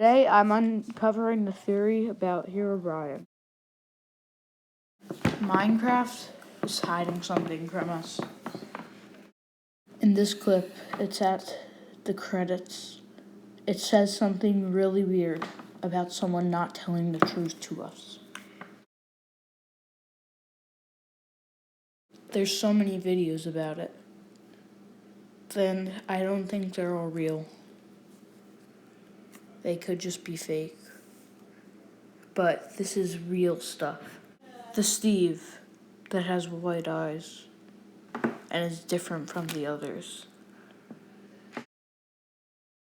Today I'm uncovering the theory about Herobrine. Minecraft is hiding something from us. In this clip, it's at the credits. It says something really weird about someone not telling the truth to us. There's so many videos about it. Then I don't think they're all real. They could just be fake. But this is real stuff. The Steve that has white eyes and is different from the others.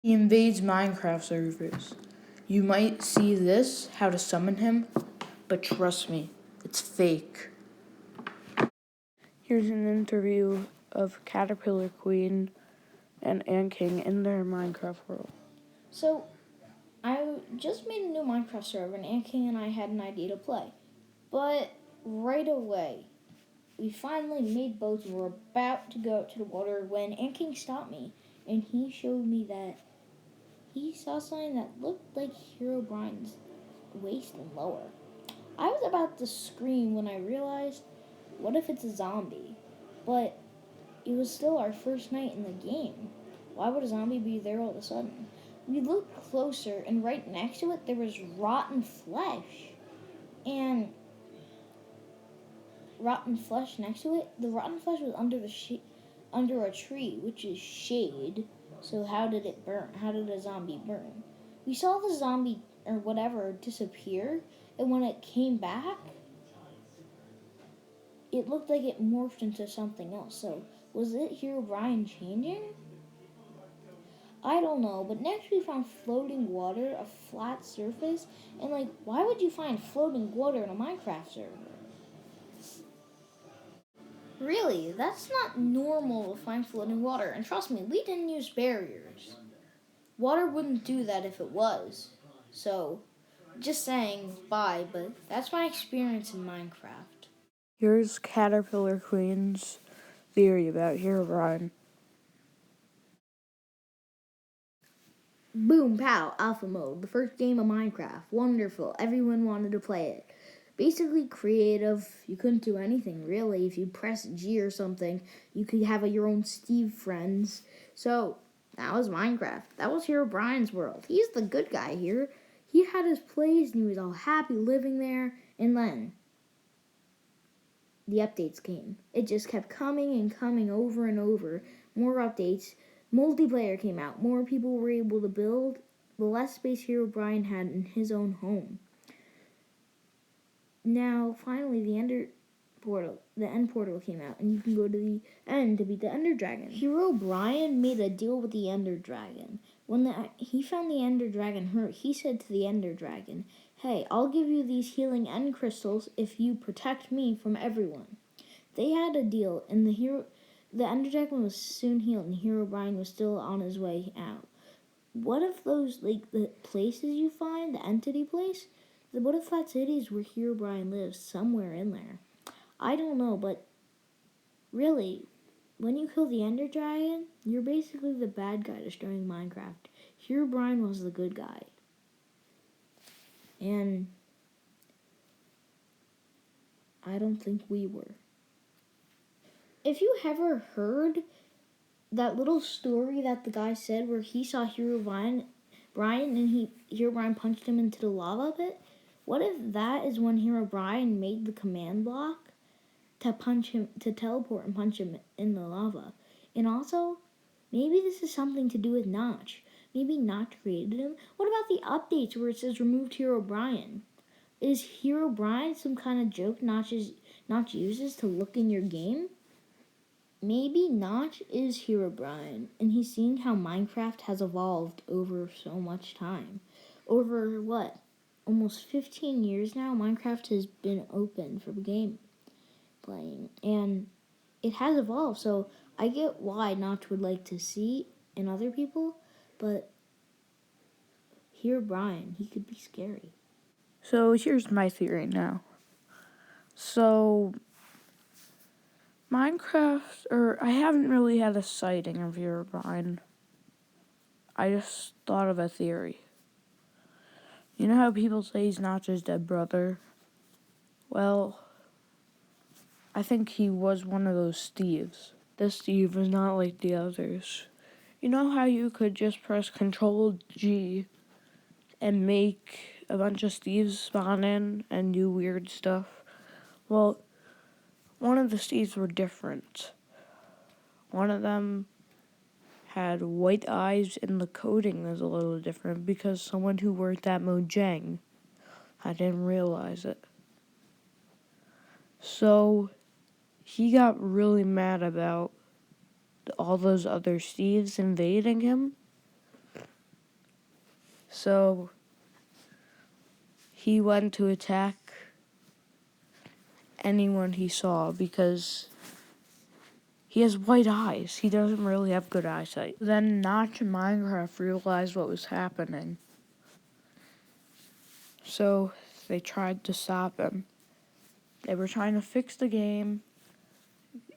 He invades Minecraft servers. You might see this, how to summon him, but trust me, it's fake. Here's an interview of CATERPILLARQUEEN and ANTKING in their Minecraft world. So, I just made a new Minecraft server, and ANTKING and I had an idea to play. But right away, we finally made boats and we're about to go out to the water when ANTKING stopped me, and he showed me that he saw something that looked like Herobrine's waist and lower. I was about to scream when I realized, what if it's a zombie? But it was still our first night in the game. Why would a zombie be there all of a sudden? We looked closer, and right next to it, there was rotten flesh. And rotten flesh next to it, the rotten flesh was under a tree, which is shade. So how did it burn? How did a zombie burn? We saw the zombie or whatever disappear, and when it came back, it looked like it morphed into something else. So was it Herobrine changing? I don't know, but next we found floating water, a flat surface, and why would you find floating water in a Minecraft server? Really, that's not normal to find floating water, and trust me, we didn't use barriers. Water wouldn't do that if it was. So, just saying bye, but that's my experience in Minecraft. Here's CATERPILLARQUEEN's theory about Herobrine. Boom, pow, alpha mode, the first game of Minecraft. Wonderful, everyone wanted to play it. Basically creative, you couldn't do anything really. If you press G or something, you could have your own Steve friends. So, that was Minecraft. That was Herobrine's world. He's the good guy here. He had his place and he was all happy living there. And then, the updates came. It just kept coming and coming over and over. More updates. Multiplayer came out. More people were able to build. The less space Herobrine had in his own home. Now, finally, the end portal came out, and you can go to the end to beat the Ender Dragon. Herobrine made a deal with the Ender Dragon. When he found the Ender Dragon hurt, he said to the Ender Dragon, "Hey, I'll give you these healing end crystals if you protect me from everyone." They had a deal, and the Ender Dragon was soon healed, and Herobrine was still on his way out. What if those, the places you find, the entity place, what if that city is where Herobrine lives, somewhere in there? I don't know, but really, when you kill the Ender Dragon, you're basically the bad guy destroying Minecraft. Herobrine was the good guy. And I don't think we were. If you ever heard that little story that the guy said where he saw Herobrine and Herobrine punched him into the lava pit, what if that is when Herobrine made the command block to teleport and punch him in the lava? And also, maybe this is something to do with Notch. Maybe Notch created him. What about the updates where it says removed Herobrine? Is Herobrine some kind of joke Notch uses to look in your game? Maybe Notch is Herobrine, and he's seeing how Minecraft has evolved over so much time. Over almost 15 years now, Minecraft has been open for game playing, and it has evolved. So I get why Notch would like to see in other people, but Herobrine, he could be scary. So here's my theory now. So Minecraft, I haven't really had a sighting of Herobrine. I just thought of a theory. You know how people say he's not his dead brother? Well, I think he was one of those Steves. This Steve was not like the others. You know how you could just press Control G and make a bunch of Steves spawn in and do weird stuff? Well, one of the Steves were different. One of them had white eyes, and the coding was a little different because someone who worked at Mojang, I didn't realize it. So he got really mad about all those other Steves invading him. So he went to attack anyone he saw because he has white eyes. He doesn't really have good eyesight. Then Notch and Minecraft realized what was happening. So they tried to stop him. They were trying to fix the game,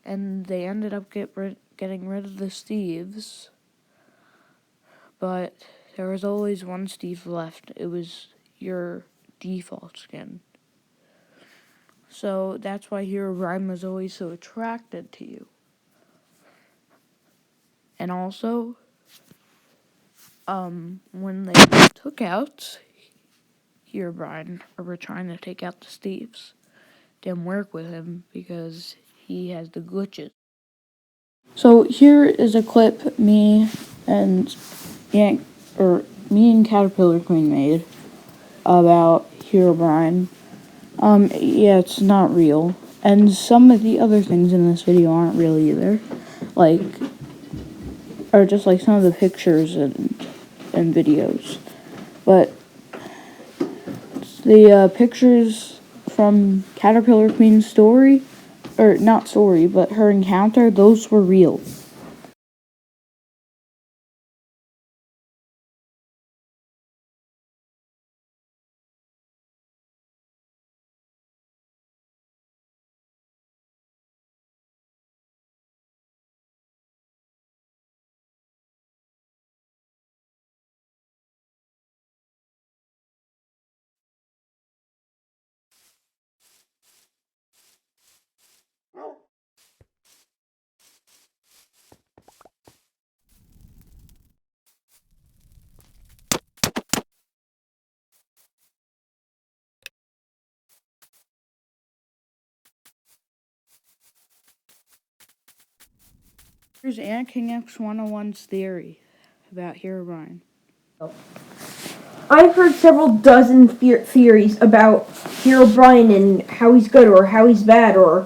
and they ended up getting rid of the Steves. But there was always one Steve left. It was your default skin. So that's why Herobrine was always so attracted to you. And also, when they took out Herobrine, or were trying to take out the Steves, didn't work with him because he has the glitches. So here is a clip me and CATERPILLARQUEEN made about Herobrine. Yeah, it's not real. And some of the other things in this video aren't real either. Or just like some of the pictures and videos. But the pictures from CATERPILLARQUEEN's story, or not story, but her encounter, those were real. Here's ANTKING X 101's theory about Herobrine. I've heard several dozen theories about Herobrine and how he's good or how he's bad or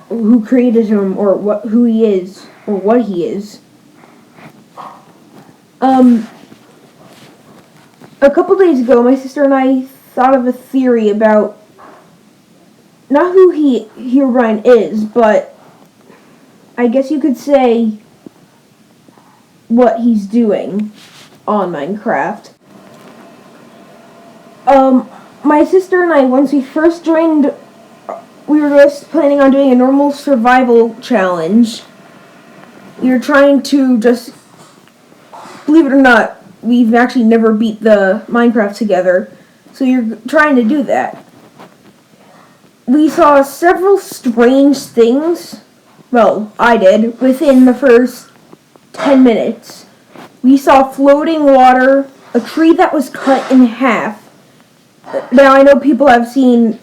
who created him or who he is or what he is. A couple days ago, my sister and I thought of a theory about not who Herobrine is, but I guess you could say what he's doing on Minecraft. My sister and I, once we first joined, we were just planning on doing a normal survival challenge. We were trying to just, believe it or not, we've actually never beat the Minecraft together, so you're trying to do that. We saw several strange things, well, I did, within the first 10 minutes. We saw floating water, a tree that was cut in half. Now, I know people have seen,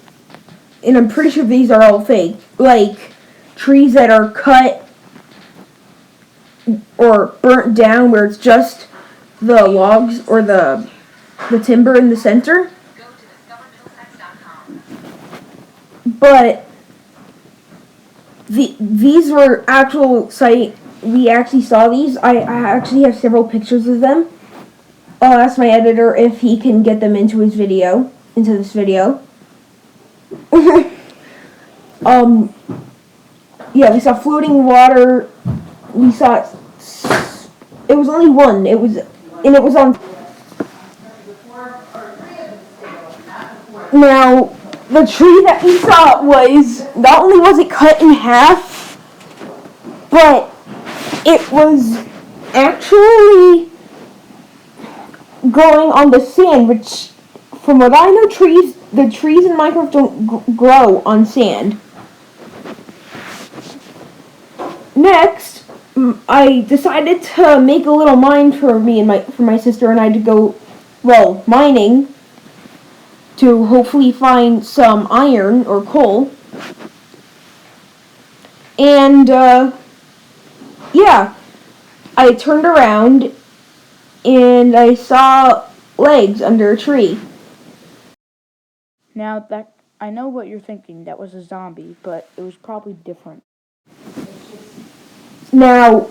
and I'm pretty sure these are all fake, like trees that are cut or burnt down where it's just the logs or the timber in the center. But these were actual we actually saw these. I actually have several pictures of them. I'll ask my editor if he can get them into this video. Yeah, we saw floating water. We saw it was only one. It was on. Now, the tree that we saw not only was it cut in half, but it was actually growing on the sand, which from what I know, the trees in Minecraft don't grow on sand. Next, I decided to make a little mine for my sister and I to go, well, mining to hopefully find some iron or coal. And yeah, I turned around and I saw legs under a tree. Now that I know what you're thinking, that was a zombie, but it was probably different. Now,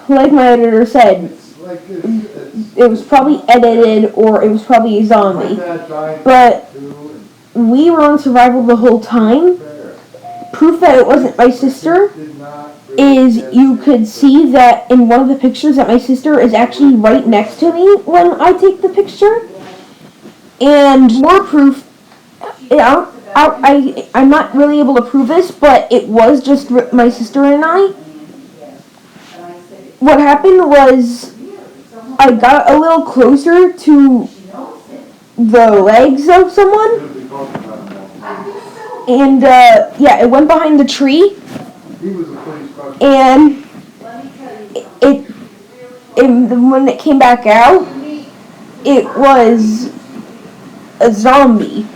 like my editor said, it was probably edited or it was probably a zombie. But we were on survival the whole time. Proof that it wasn't my sister is you could see that in one of the pictures that my sister is actually right next to me when I take the picture. And more proof, I'm not really able to prove this, but it was just my sister and I. What happened was I got a little closer to the legs of someone, and yeah, it went behind the tree, and when it came back out, it was a zombie.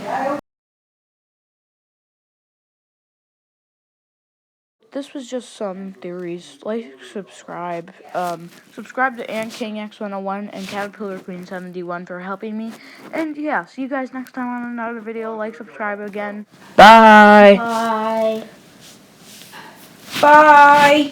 This was just some theories. Like, subscribe. Subscribe to ANTKING X101 and CATERPILLARQUEEN 71 for helping me. And yeah, see you guys next time on another video. Like, subscribe again. Bye. Bye. Bye.